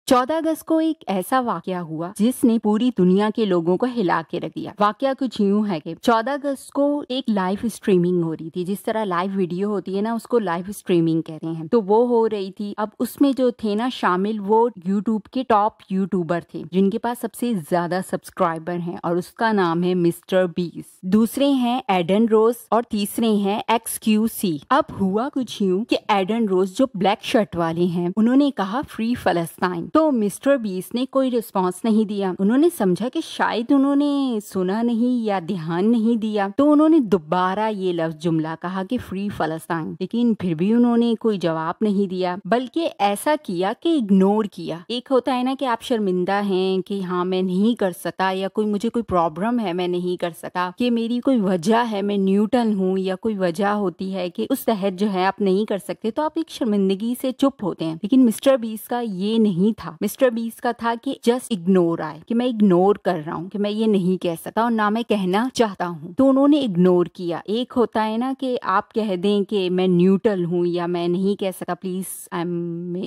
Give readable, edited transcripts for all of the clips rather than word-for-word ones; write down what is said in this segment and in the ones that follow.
14 अगस्त को एक ऐसा वाकया हुआ जिसने पूरी दुनिया के लोगों को हिला के रख दिया। वाकया कुछ यूं है कि 14 अगस्त को एक लाइव स्ट्रीमिंग हो रही थी। जिस तरह लाइव वीडियो होती है ना, उसको लाइव स्ट्रीमिंग कहते हैं। तो वो हो रही थी। अब उसमें जो थे ना शामिल, वो यूट्यूब के टॉप यूट्यूबर थे जिनके पास सबसे ज्यादा सब्सक्राइबर हैं, और उसका नाम है मिस्टर बीस। दूसरे हैं एडन रोज और तीसरे हैं XQC। अब हुआ कुछ यूं कि एडन रोज जो ब्लैक शर्ट वाले हैं, उन्होंने कहा फ्री फलस्तीन। तो मिस्टर बीस ने कोई रिस्पांस नहीं दिया। उन्होंने समझा कि शायद उन्होंने सुना नहीं या ध्यान नहीं दिया, तो उन्होंने दोबारा ये लफ्ज जुमला कहा कि फ्री फलस्तीन। लेकिन फिर भी उन्होंने कोई जवाब नहीं दिया, बल्कि ऐसा किया कि इग्नोर किया। एक होता है ना कि आप शर्मिंदा हैं कि हाँ मैं नहीं कर सकता, या मुझे कोई प्रॉब्लम है मैं नहीं कर सका, कि मेरी कोई वजह है, मैं न्यूटन हूँ, या कोई वजह होती है कि उस तहत जो है आप नहीं कर सकते, तो आप एक शर्मिंदगी से चुप होते हैं। लेकिन मिस्टर बीस का ये नहीं था। मिस्टर बीस का था कि जस्ट इग्नोर आए, कि मैं इग्नोर कर रहा हूँ, कि मैं ये नहीं कह सकता और ना मैं कहना चाहता हूँ। तो उन्होंने इग्नोर किया। एक होता है ना कि आप कह दें कि मैं न्यूट्रल हूँ या मैं नहीं कह सकता, प्लीज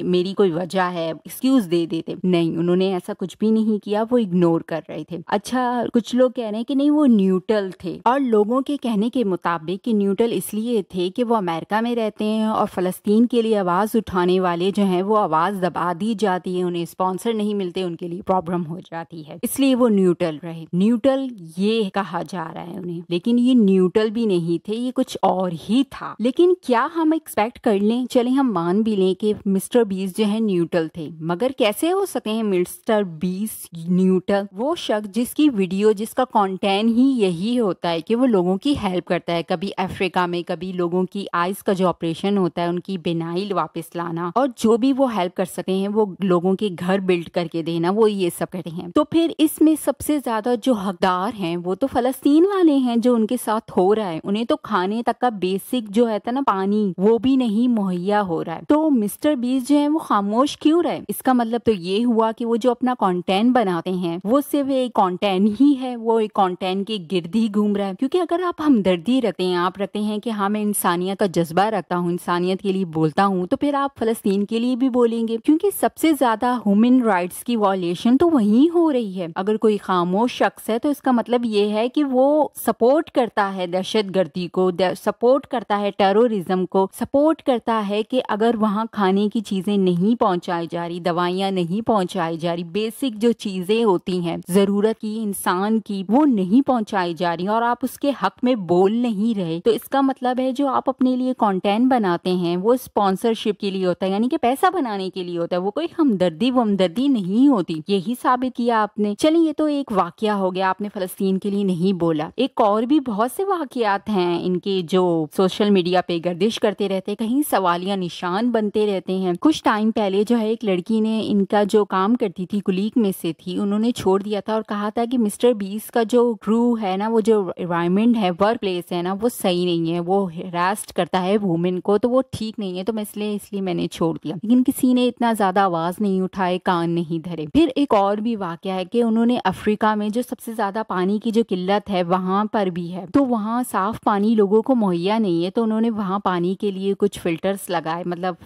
मेरी कोई वजह है, एक्सक्यूज दे देते। नहीं, उन्होंने ऐसा कुछ भी नहीं किया। वो इग्नोर कर रहे थे। अच्छा, कुछ लोग कह रहे हैं कि नहीं वो न्यूट्रल थे, और लोगों के कहने के मुताबिक कि न्यूट्रल इसलिए थे कि वो अमेरिका में रहते हैं और फलस्तीन के लिए आवाज उठाने वाले जो हैं वो आवाज दबा दी जाती है, उन्हें स्पॉन्सर नहीं मिलते, उनके लिए प्रॉब्लम हो जाती है, इसलिए वो न्यूट्रल रहे। न्यूट्रल ये कहा जा रहा है उन्हें, लेकिन ये न्यूट्रल भी नहीं थे, ये कुछ और ही था। लेकिन क्या हम एक्सपेक्ट कर लें, चले हम मान भी लें कि मिस्टर बीस जो है न्यूट्रल थे, मगर कैसे हो सकते हैं मिस्टर बीस न्यूट्रल? वो शख्स जिसकी वीडियो, जिसका कंटेंट ही यही होता है कि वो लोगों की हेल्प करता है, कभी अफ्रीका में, कभी लोगों की आइज का जो ऑपरेशन होता है उनकी बिनाई वापस लाना, और जो भी वो हेल्प कर सकते हैं, वो लोगों के घर बिल्ड करके देना, वो ये सब करते हैं। तो फिर इसमें सबसे ज्यादा जो हकदार हैं वो तो फलस्तीन वाले हैं, जो उनके साथ हो रहा है। उन्हें तो खाने तक का बेसिक जो है ना पानी, वो भी नहीं मुहैया हो रहा है। तो मिस्टर बीस जो है वो खामोश क्यों रहे? इसका मतलब तो ये हुआ कि वो जो अपना कंटेंट बनाते हैं वो सिर्फ एक कंटेंट ही है, वो एक कंटेंट के गिर्द ही घूम रहा है। क्योंकि अगर आप हमदर्दी रखते हैं, आप रखते हैं कि हाँ मैं इंसानियत का जज्बा रखता हूँ, इंसानियत के लिए बोलता हूँ, तो फिर आप फलस्तीन के लिए भी बोलेंगे, क्योंकि सबसे ज्यादा ह्यूमन राइट्स की वॉयलेशन तो वहीं हो रही है। अगर कोई खामोश शख्स है तो इसका मतलब ये है कि वो सपोर्ट करता है दहशतगर्दी को, सपोर्ट करता है टेररिज्म को, सपोर्ट करता है कि अगर वहाँ खाने की चीजें नहीं पहुंचाई जा रही, दवाइयाँ नहीं पहुंचाई जा रही, बेसिक जो चीजें होती हैं जरूरत की इंसान की, वो नहीं पहुंचाई जा रही और आप उसके हक में बोल नहीं रहे, तो इसका मतलब है जो आप अपने लिए कंटेंट बनाते हैं वो स्पॉन्सरशिप के लिए होता है, यानी कि पैसा बनाने के लिए होता है, वो कोई हमदर्दी वमदर्दी नहीं होती। यही साबित किया आपने। चलिए ये तो एक वाकया हो गया, आपने फलस्तीन के लिए नहीं बोला। एक और भी बहुत से वाकयात हैं इनके जो सोशल मीडिया पे गर्दिश करते रहते, कहीं सवालिया निशान बनते रहते हैं। कुछ टाइम पहले जो है एक लड़की ने, इनका जो काम करती थी कुलीग में से थी, उन्होंने छोड़ दिया था और कहा था कि मिस्टर बीस का जो क्रू है ना, वो जो एनवायरमेंट है, वर्क प्लेस है ना, वो सही नहीं है, वो हरास्ट करता है वुमेन को, तो वो ठीक नहीं है, तो मैं इसलिए मैंने छोड़ दिया। लेकिन किसी ने इतना ज्यादा आवाज नहीं उठाए, कान नहीं धरे। फिर एक और भी वाकया है कि उन्होंने अफ्रीका में जो सबसे ज्यादा पानी की जो किल्लत है वहां पर भी है, तो वहां साफ पानी लोगों को मुहैया नहीं है, तो उन्होंने वहां पानी के लिए कुछ फिल्टर्स लगाए, मतलब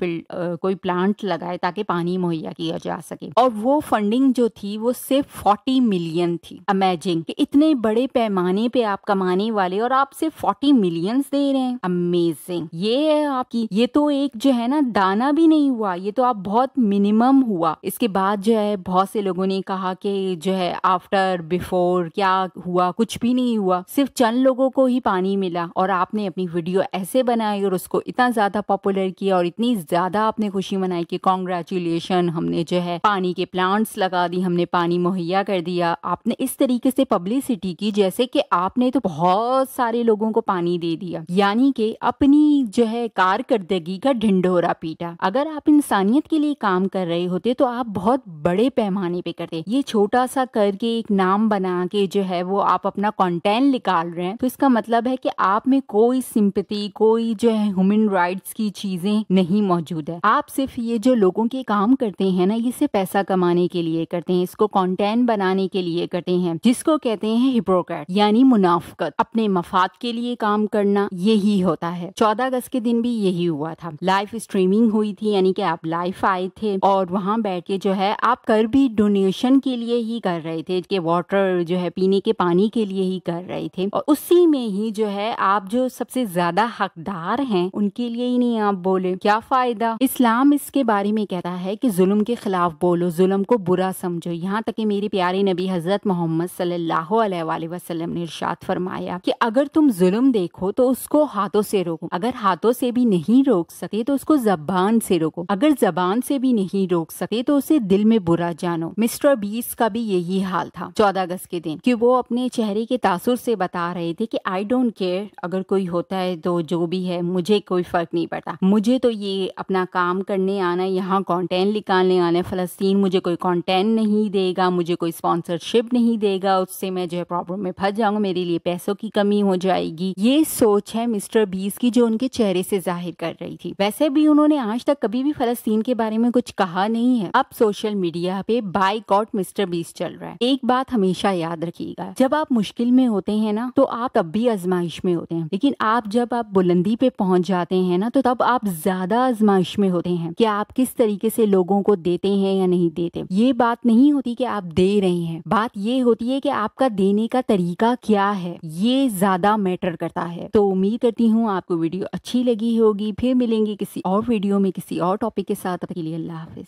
कोई प्लांट लगाए ताकि पानी मुहैया किया जा सके। और वो फंडिंग जो थी वो सिर्फ 40 मिलियन थी। अमेजिंग कि इतने बड़े पैमाने पे आप कमाने वाले और आप सिर्फ 40 मिलियन दे रहे हैं। अमेजिंग। ये है आपकी, ये तो एक जो है ना दाना भी नहीं हुआ, ये तो आप बहुत मिनिमम हुआ। इसके बाद जो है बहुत से लोगों ने कहा कि जो है आफ्टर बिफोर क्या हुआ, कुछ भी नहीं हुआ, सिर्फ चंद लोगों को ही पानी मिला, और आपने अपनी वीडियो ऐसे बनाई और उसको इतना ज्यादा पॉपुलर किया और इतनी ज्यादा आपने खुशी मनाई कि कांग्रेचुलेशन, हमने जो है पानी के प्लांट्स लगा दी, हमने पानी मुहैया कर दिया। आपने इस तरीके से पब्लिसिटी की जैसे कि आपने तो बहुत सारे लोगों को पानी दे दिया, यानी कि अपनी जो है कारकर्दगी का ढिंढोरा पीटा। अगर आप इंसानियत के लिए काम कर रहे होते तो आप बहुत बड़े पैमाने पे करते। ये छोटा सा करके एक नाम बना के जो है वो आप अपना कंटेंट निकाल रहे हैं, तो इसका मतलब है कि आप में कोई सिंपैथी, कोई जो है ह्यूमन राइट्स की चीजें नहीं मौजूद है। आप सिर्फ ये जो लोगों के काम करते हैं ना, ये सिर्फ पैसा कमाने के लिए करते हैं, इसको कंटेंट बनाने के लिए करते हैं, जिसको कहते हैं हिपोक्रेट, यानी मुनाफिकत, अपने मफाद के लिए काम करना, यही होता है। 14 अगस्त के दिन भी यही हुआ था। लाइव स्ट्रीमिंग हुई थी, यानी कि आप लाइव आए थे और वहां वहाँ बैठ के जो है आप कर भी डोनेशन के लिए ही कर रहे थे, कि वाटर जो है पीने के पानी के लिए ही कर रहे थे, और उसी में ही जो है आप जो सबसे ज्यादा हकदार हैं उनके लिए ही नहीं आप बोले, क्या फायदा। इस्लाम इसके बारे में कहता है कि जुल्म के खिलाफ बोलो, जुल्म को बुरा समझो। यहाँ तक कि मेरे प्यारे नबी हजरत मोहम्मद सल्लल्लाहु अलैहि वसल्लम ने इरशाद फरमाया कि अगर तुम जुल्म देखो तो उसको हाथों से रोको, अगर हाथों से भी नहीं रोक सकते तो उसको जबान से रोको, अगर जबान से भी नहीं रोक सकते तो उसे दिल में बुरा जानो। मिस्टर बीस का भी यही हाल था 14 अगस्त के दिन, कि वो अपने चेहरे के तासुर से बता रहे थे कि आई डोंट केयर, अगर कोई होता है तो जो भी है मुझे कोई फर्क नहीं पड़ता, मुझे तो ये अपना काम करने आना, यहाँ कंटेंट निकालने आना, फलस्तीन मुझे कोई कंटेंट नहीं देगा, मुझे कोई स्पॉन्सरशिप नहीं देगा, उससे मैं जो है प्रॉब्लम में फंस जाऊंगा, मेरे लिए पैसों की कमी हो जाएगी। ये सोच है मिस्टर बीस की जो उनके चेहरे से जाहिर कर रही थी। वैसे भी उन्होंने आज तक कभी भी फलस्तीन के बारे में कुछ कहा नहीं है। अब सोशल मीडिया पे बायकॉट मिस्टर बीस चल रहा है। एक बात हमेशा याद रखिएगा, जब आप मुश्किल में होते हैं ना तो आप तब भी आजमाइश में होते हैं, लेकिन जब आप बुलंदी पे पहुंच जाते हैं ना तो तब आप ज्यादा आजमाइश में होते हैं कि आप किस तरीके से लोगों को देते हैं या नहीं देते। ये बात नहीं होती कि आप दे रहे हैं, बात ये होती है कि आपका देने का तरीका क्या है, ये ज्यादा मैटर करता है। तो उम्मीद करती हूँ आपको वीडियो अच्छी लगी होगी। फिर मिलेंगे किसी और वीडियो में किसी और टॉपिक के साथ। तब तक के लिए अल्लाह हाफिज।